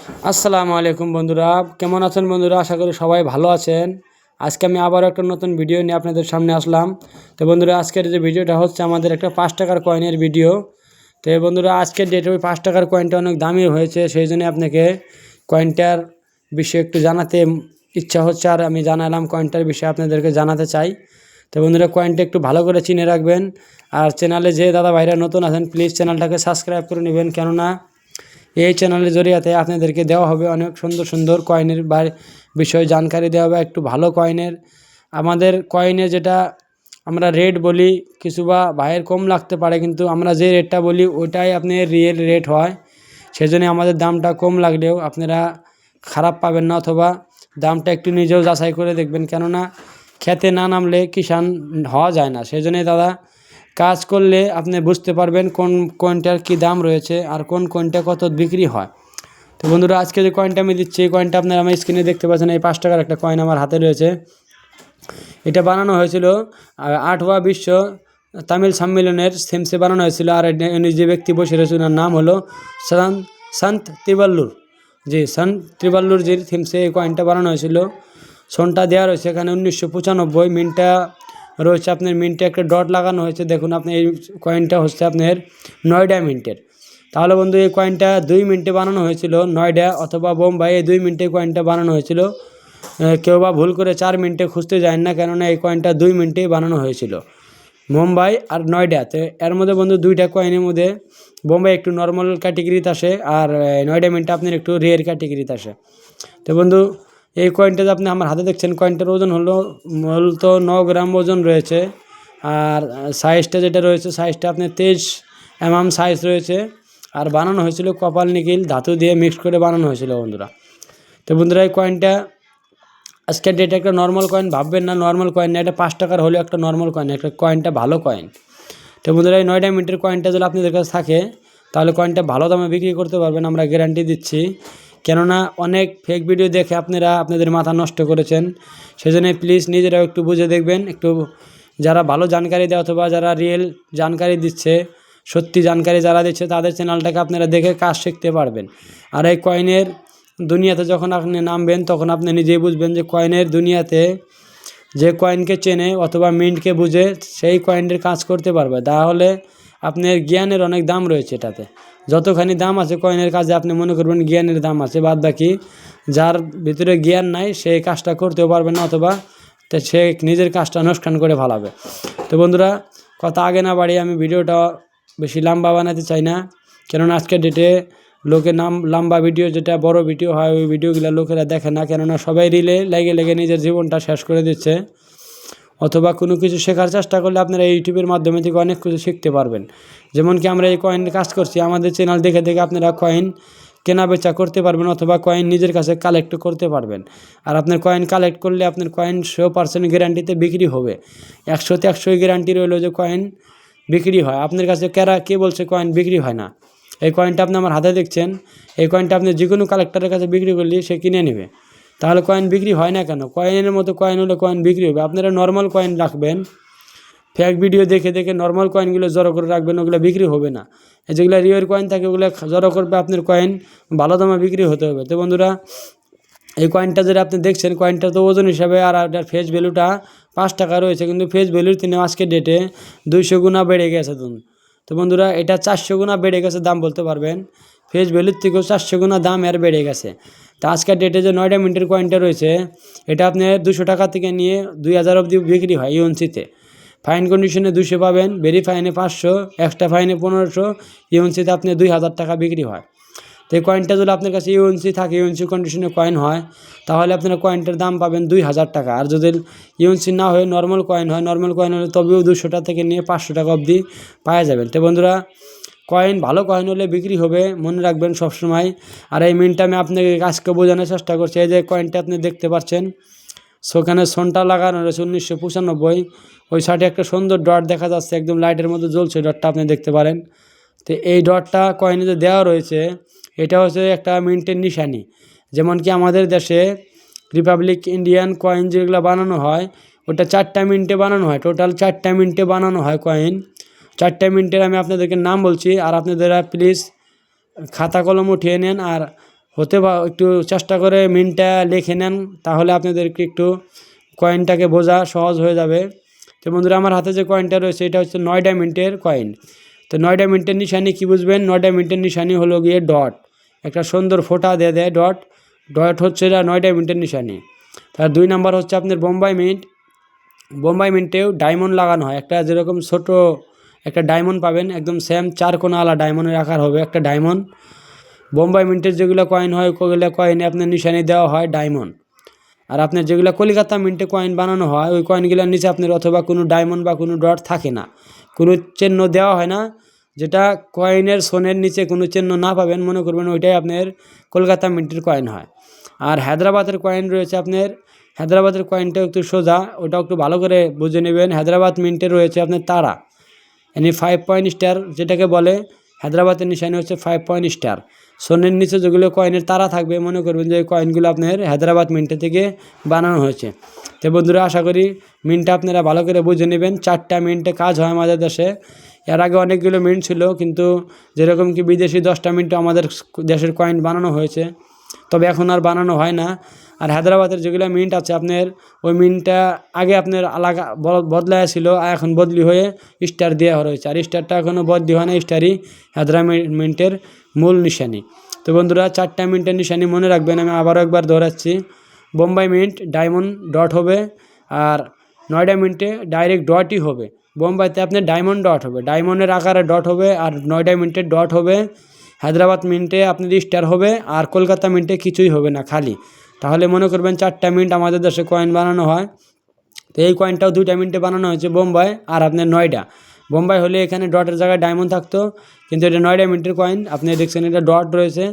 আসসালামু আলাইকুম বন্ধুরা, কেমন আছেন বন্ধুরা? আশা করি সবাই ভালো আছেন। আজকে আমি আবার একটা নতুন ভিডিও নিয়ে আপনাদের সামনে আসলাম। তো বন্ধুরা, আজকের যে ভিডিওটা হচ্ছে আমাদের একটা 5 টাকার কয়েনের ভিডিও। তো বন্ধুরা, আজকের ডেটে ওই 5 টাকার কয়েনটা অনেক দামি হয়েছে, সেই জন্য আপনাকে কয়েনটার বিষয়ে একটু জানাতে ইচ্ছা হচ্ছে, আর আমি জানালাম কয়েনটার বিষয়ে আপনাদেরকে জানাতে চাই। তো বন্ধুরা, কয়েনটা একটু ভালো করে চিনে রাখবেন। আর চ্যানেলে যে দাদা ভাইরা নতুন আছেন, প্লিজ চ্যানেলটাকে সাবস্ক্রাইব করে নেবেন, কেননা এই চ্যানেলের জরিয়াতে আপনাদেরকে দেওয়া হবে অনেক সুন্দর সুন্দর কয়েনের বিষয়ে জানকারি দেওয়া হবে। একটু ভালো কয়েনের, আমাদের কয়েনে যেটা আমরা রেট বলি, কিছু বা ভাইয়ের কম লাগতে পারে, কিন্তু আমরা যে রেটটা বলি ওইটাই আপনার রিয়েল রেট হয়। সেজন্য আমাদের দামটা কম লাগলেও আপনারা খারাপ পাবেন না, অথবা দামটা একটু নিজেও যাচাই করে দেখবেন, কেননা খেতে না নামলে কিষান হওয়া যায় না। সেজন্যই দাদা, কাজ করলে আপনি বুঝতে পারবেন কোন কয়েনটার কী দাম রয়েছে আর কোন কয়েনটা কত বিক্রি হয়। তো বন্ধুরা, আজকে যে কয়েনটা আমি দিচ্ছি, এই কয়েনটা আপনারা আমার স্ক্রিনে দেখতে পাচ্ছেন। এই 5 টাকার একটা কয়েন আমার হাতে রয়েছে। এটা বানানো হয়েছিল 8ওয়া বিশ্ব তামিল সম্মেলনের থিমসে বানানো হয়েছিল। আর যে ব্যক্তি বসে রয়েছে ওনার নাম হলো সন্ত তিরুবল্লুর। জি, সন্ত তিরুবল্লুরজির থিমসে এই কয়েনটা বানানো হয়েছিল। সনটা দেওয়া রয়েছে এখানে 1995। মিনটা রয়েছে আপনার, মিন্টে একটা ডট লাগানো হয়েছে। দেখুন আপনি, এই কয়েনটা হচ্ছে আপনার নয়ডা মিন্টের। তাহলে বন্ধু, এই কয়েনটা 2 মিনিটে বানানো হয়েছিল। নয়ডা অথবা বোম্বাই, এই 2 মিনিটে কয়েনটা বানানো হয়েছিল। কেউ বা ভুল করে 4 মিনিটে খুঁজতে যায় না, কেননা এই কয়েনটা 2 মিনিটেই বানানো হয়েছিল। মুম্বাই আর নয়ডাতে, এর মধ্যে বন্ধু দুইটা কয়েনের মধ্যে বোম্বাই একটু নর্মাল ক্যাটেগরিতে আসে, আর নয়ডা মিন্টটা আপনার একটু রেয়ার ক্যাটেগরিতে আসে। তো বন্ধু, এই কয়েনটা যে আপনি আমার হাতে দেখছেন, কয়েনটার ওজন হলো মূলত 9 গ্রাম ওজন রয়েছে। আর সাইজটা যেটা রয়েছে, সাইজটা আপনার 23 সাইজ রয়েছে। আর বানানো হয়েছিল কপাল নিকিল ধাতু দিয়ে মিক্স করে বানানো হয়েছিল বন্ধুরা। তো বন্ধুরা, এই কয়েনটা আজকের ডেটে একটা নর্মাল কয়েন ভাববেন না, নর্মাল কয়েন না, এটা 5 টাকার হলেও একটা নর্মাল কয়েন, একটা কয়েনটা ভালো কয়েন। তো বন্ধুরা, এই 9 মিনিটের কয়েনটা যদি আপনাদের কাছে থাকে, তাহলে কয়েনটা ভালো দামে বিক্রি করতে পারবেন, আমরা গ্যারান্টি দিচ্ছি। কেননা অনেক ফেক ভিডিও দেখে আপনারা আপনাদের মাথা নষ্ট করেছেন। সেজন্য প্লিজ নিজেরাও একটু বুঝে দেখবেন, একটু যারা ভালো জানকারি দেয় অথবা যারা রিয়েল জানকারি দিচ্ছে, সত্যি জানকারি যারা দিচ্ছে, তাদের চ্যানেলটাকে আপনারা দেখে কাজ শিখতে পারবেন। আর এই কয়েনের দুনিয়াতে যখন আপনি নামবেন, তখন আপনি নিজেই বুঝবেন যে কয়েনের দুনিয়াতে যে কয়েনকে চেনে অথবা মিন্টকে বুঝে, সেই কয়েনের কাজ করতে পারবে। তাহলে আপনার জ্ঞানের অনেক দাম রয়েছে এটাতে। যতখানি দাম আছে কয়েনের কাজে, আপনি মনে করবেন জ্ঞানের দাম আছে, বাদ বাকি যার ভিতরে জ্ঞান নাই সেই কাজটা করতেও পারবে না, অথবা সে নিজের কাজটা অনুষ্ঠান করে ভালাবে। তো বন্ধুরা, কথা আগে না বাড়িয়ে আমি ভিডিওটা বেশি লম্বা বানাতে চাই না, কেননা আজকের ডেটে লোকের লম্বা ভিডিও, যেটা বড় ভিডিও হয়, ওই ভিডিওগুলো লোকেরা দেখে না, কেননা সবাই রিলে লেগে লেগে নিজের জীবনটা শেষ করে দিচ্ছে। অথবা কোনো কিছু শেখার চেষ্টা করলে আপনারা ইউটিউবের মাধ্যমে থেকে অনেক কিছু শিখতে পারবেন। যেমন কি আমরা এই কয়েনের কাজ করছি, আমাদের চ্যানেল দেখে দেখে আপনারা কয়েন কেনা বেচা করতে পারবেন, অথবা কয়েন নিজের কাছে কালেক্ট করতে পারবেন। আর আপনার কয়েন কালেক্ট করলে আপনার কয়েন 100% গ্যারান্টিতে বিক্রি হবে। 100তে 100 গ্যারান্টি রইল যে কয়েন বিক্রি হয়। আপনার কাছে কে বলছে কয়েন বিক্রি হয় না? এই কয়েনটা আপনি আমার হাতে দেখছেন, এই কয়েনটা আপনি যে কোনো কালেক্টরের কাছে বিক্রি করলে সে কিনে নেবে। তাহলে কয়েন বিক্রি হয় না কেন? কয়েনের মতো কয়েন হলে কয়েন বিক্রি হবে। আপনারা নর্মাল কয়েন রাখবেন, ফেক ভিডিও দেখে দেখে নর্মাল কয়েনগুলো জড়ো করে রাখবেন, ওগুলো বিক্রি হবে না। যেগুলো রিয়েল কয়েন থাকে ওগুলো জড়ো করবে, আপনার কয়েন ভালো দামে বিক্রি হতে হবে। তো বন্ধুরা, এই কয়েনটা যেটা আপনি দেখছেন, কয়েনটা তো ওজন হিসাবে আর এটার ফেস ভ্যালুটা 5 টাকা রয়েছে, কিন্তু ফেস ভ্যালুর তিনি আজকের ডেটে 200 গুণা বেড়ে গেছে। তো বন্ধুরা, এটা 400 গুণা বেড়ে গেছে দাম বলতে পারবেন। ফেস ভ্যালুর থেকেও 400 গুণা দাম এর বেড়ে গেছে। তো আজকের ডেটে যে 9 মিনিটের কয়েনটা রয়েছে, এটা আপনার 200 টাকা থেকে নিয়ে 2000 অবধি বিক্রি হয় ইউএনসিতে। ফাইন কন্ডিশনে 200 পাবেন, ভেরিফাইনে 500, এক্সট্রা ফাইনে 1500, ইউএনসিতে আপনি 2000 টাকা বিক্রি হয়। তো এই কয়েনটা যদি আপনার কাছে ইউএনসি থাকে, ইউএনসি কন্ডিশনে কয়েন হয়, তাহলে আপনারা কয়েনটার দাম পাবেন 2000 টাকা। আর যদি ইউএনসি না হয়ে নর্মাল কয়েন হয়, নর্মাল কয়েন হলে তবেও 200 টাকা থেকে নিয়ে 500 টাকা অবধি পাওয়া যাবেন। তো বন্ধুরা, কয়েন ভালো কয়েন হলে বিক্রি হবে, মনে রাখবেন সবসময়। আর এই মিনটা আমি আপনাকে আজকে বোঝানোর চেষ্টা করছি। এই যে কয়েনটা আপনি দেখতে পাচ্ছেন, সেখানে সনটা লাগানো রয়েছে 1995। ওই সাইডে একটা সুন্দর ডট দেখা যাচ্ছে, একদম লাইটের মধ্যে জ্বলছে ডটটা, আপনি দেখতে পারেন। তো এই ডটটা কয়েনে যে দেওয়া রয়েছে, এটা হচ্ছে একটা মিন্টের নিশানি। যেমন কি আমাদের দেশে রিপাবলিক ইন্ডিয়ান কয়েন যেগুলো বানানো হয়, ওটা 4টা মিন্টে বানানো হয়, টোটাল 4টা মিন্টে বানানো হয় কয়েন। 4টা মিন্টের আমি আপনাদেরকে নাম বলছি, আর আপনারা প্লিজ খাতা কলম উঠিয়ে নেন আর হতে বা একটু চেষ্টা করে মিনটা লিখে নেন, তাহলে আপনাদেরকে একটু কয়েনটাকে বোঝা সহজ হয়ে যাবে। তো বন্ধুরা, আমার হাতে যে কয়েনটা রয়েছে এটা হচ্ছে 9 ডায়মন্ডের কয়েন। তো 9 ডায়মন্ডের নিশানি কী বুঝবেন? 9 ডায়মন্ডের নিশানি হলো গিয়ে ডট, একটা সুন্দর ফোঁটা দিয়ে দেয় ডট। ডট হচ্ছে এটা 9 ডায়মন্ডের নিশানি। তার 2 নাম্বার হচ্ছে আপনার বোম্বাই মিন্ট। বোম্বাই মিন্টেও ডায়মন্ড লাগানো হয়, একটা যেরকম ছোট একটা ডায়মন্ড পাবেন, একদম সেম 4 কোণাওয়ালা ডায়মন্ডের আকার হবে একটা ডায়মন্ড। বোম্বাই মিন্টের যেগুলো কয়েন হয় ওগুলো কয়েনে আপনার নিশানি দেওয়া হয় ডায়মন্ড। আর আপনার যেগুলো কলিকাতা মিন্টে কয়েন বানানো হয় ওই কয়েনগুলোর নিচে আপনার অথবা কোনো ডায়মন্ড বা কোনো ডট থাকে না, কোনো চিহ্ন দেওয়া হয় না। যেটা কয়েনের সোনের নিচে কোনো চিহ্ন না পাবেন মনে করবেন ওইটাই আপনার কলকাতা মিন্টের কয়েন হয়। আর হায়দ্রাবাদের কয়েন রয়েছে আপনার, হায়দ্রাবাদের কয়েনটা একটু সোজা, ওটাও একটু ভালো করে বুঝে নেবেন। হায়দ্রাবাদ মিন্টে রয়েছে আপনার তারা, মানে 5 পয়েন্ট স্টার যেটাকে বলে। হায়দ্রাবাদের নিশানি হচ্ছে 5 পয়েন্ট স্টার। সোনের নিচে যেগুলো কয়েনের তারা থাকবে মনে করবেন যে এই কয়েনগুলো আপনার হায়দ্রাবাদ মিন্টে থেকে বানানো হয়েছে। তো বন্ধুরা, আশা করি মিন্টটা আপনারা ভালো করে বুঝে নেবেন। 4টা মিন্টে কাজ হয় আমাদের দেশে। এর আগে অনেকগুলো মিন্ট ছিল, কিন্তু যেরকম কি বিদেশি 10টা মিন্টে আমাদের দেশের কয়েন বানানো হয়েছে, তবে এখন আর বানানো হয় না। আর হায়দ্রাবাদের যেগুলো মিন্ট আছে আপনার, ওই মিন্টটা আগে আপনার আলাদা বদলায় ছিল, এখন বদলি হয়ে স্টার দেওয়া রয়েছে। আর স্টারটা এখনও বদলি হয় না, স্টারই হায়দ্রাবাদ মিন্টের মূল নিশানি। তো বন্ধুরা, 4টা মিন্টের নিশানি মনে রাখবেন, আমি আবারও একবার দৌড়াচ্ছি। বোম্বাই মিন্ট ডায়মন্ড ডট হবে, আর 9 মিন্টে ডাইরেক্ট ডটই হবে। বোম্বাইতে আপনার ডায়মন্ড ডট হবে, ডায়মন্ডের আকারে ডট হবে, আর 9 মিন্টের ডট হবে। হায়দ্রাবাদ মিন্টে আপনার স্টার হবে, আর কলকাতা মিন্টে কিছুই হবে না, খালি। তাহলে মনে করবেন 4টা মিন্ট আমাদের দেশে কয়েন বানানো হয়। তো এই কয়েনটাও 2টা মিন্টে বানানো হয়েছে, বোম্বাই আর আপনার 9টা। বোম্বাই হলে এখানে ডটের জায়গায় ডায়মন্ড থাকতো, কিন্তু এটা 9 মিন্টের কয়েন। আপনি দেখছেন এটা ডট রয়েছে।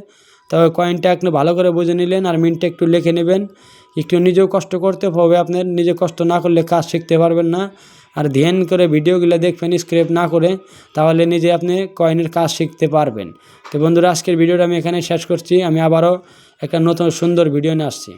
তবে কয়েনটা একটু ভালো করে বুঝে নিলেন, আর মিন্টটা একটু লিখে নেবেন। একটু নিজেও কষ্ট করতে হবে, আপনার নিজে কষ্ট না করলে কাজ শিখতে পারবেন না। আর ধ্যান করে ভিডিওগুলো দেখবেন স্ক্রিপ্ট না করে, তাহলে নিজে আপনি কয়েনের কাজ শিখতে পারবেন। তো বন্ধুরা, আজকের ভিডিওটা আমি এখানে শেষ করছি। আমি আবারও একটা নতুন সুন্দর ভিডিও নিয়ে আসছি।